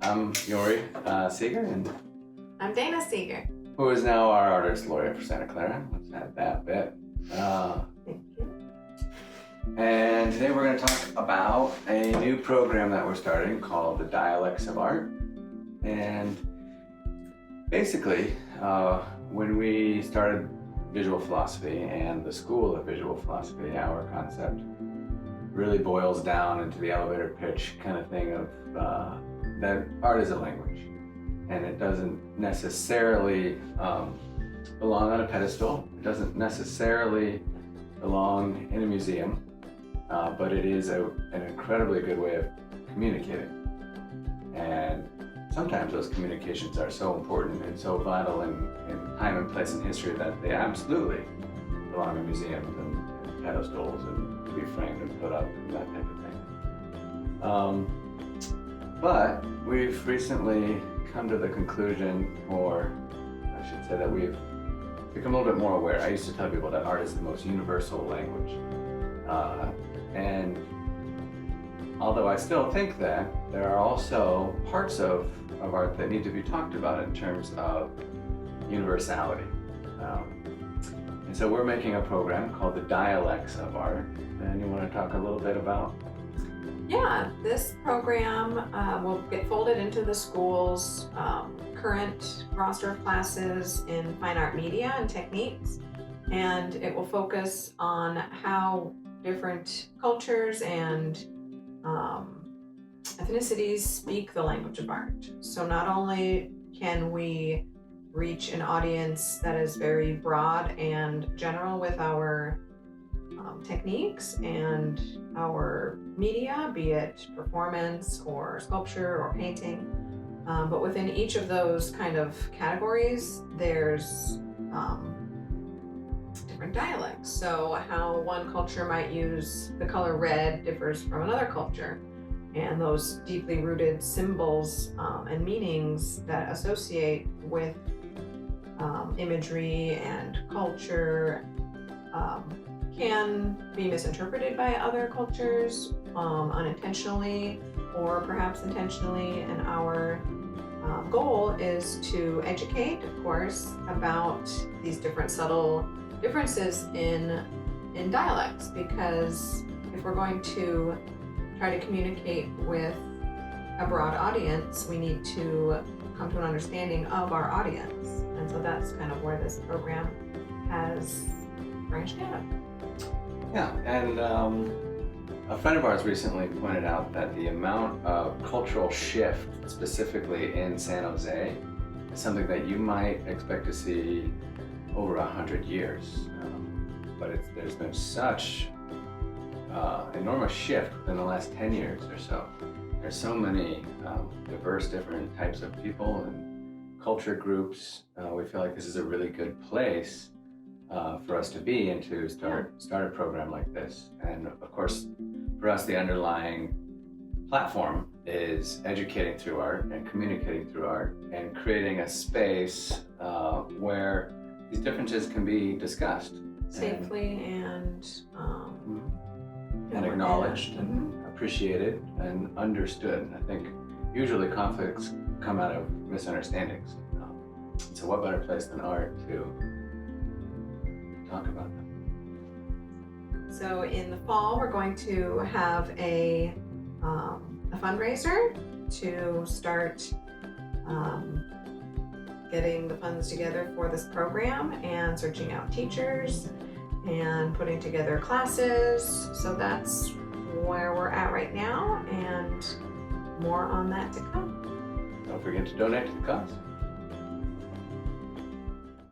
I'm Yori Seeger, and I'm Dana Seeger. who is now our artist laureate for Santa Clara. Let's add that bit. Thank you. And today we're going to talk about a new program that we're starting called the Dialects of Art. And basically, when we started visual philosophy and the School of Visual Philosophy, our concept really boils down into the elevator pitch kind of thing of that art is a language, and it doesn't necessarily belong on a pedestal. It doesn't necessarily belong in a museum, but it is an incredibly good way of communicating. And sometimes those communications are so important and so vital in time and place in history that they absolutely belong in museums and pedestals and to be framed and put up and that type of thing. But we've recently come to the conclusion, or I should say that we've become a little bit more aware. I used to tell people that art is the most universal language. And although I still think that, there are also parts of art that need to be talked about in terms of universality. And so we're making a program called the Dialects of Art. And you want to talk a little bit about? Yeah, this program will get folded into the school's current roster of classes in fine art media and techniques, and it will focus on how different cultures and ethnicities speak the language of art. So not only can we reach an audience that is very broad and general with our techniques and our media, be it performance or sculpture or painting, but within each of those kind of categories, there's different dialects. So how one culture might use the color red differs from another culture, and those deeply rooted symbols and meanings that associate with imagery and culture can be misinterpreted by other cultures unintentionally or perhaps intentionally, and our goal is to educate, of course, about these different subtle differences in dialects, because if we're going to try to communicate with a broad audience, we need to come to an understanding of our audience, and so that's kind of where this program has branched out. Yeah, and a friend of ours recently pointed out that the amount of cultural shift, specifically in San Jose, is something that you might expect to see over 100 years. But there's been such enormous shift in the last 10 years or so. There's so many diverse different types of people and culture groups. We feel like this is a really good place for us to be and to start a program like this. And of course, for us, the underlying platform is educating through art and communicating through art and creating a space where these differences can be discussed Safely and acknowledged and appreciated and understood. I think usually conflicts come out of misunderstandings. So what better place than art to talk about them? So in the fall, we're going to have a fundraiser to start getting the funds together for this program and searching out teachers and putting together classes. So that's where we're at right now, and more on that to come. Don't forget to donate to the cause.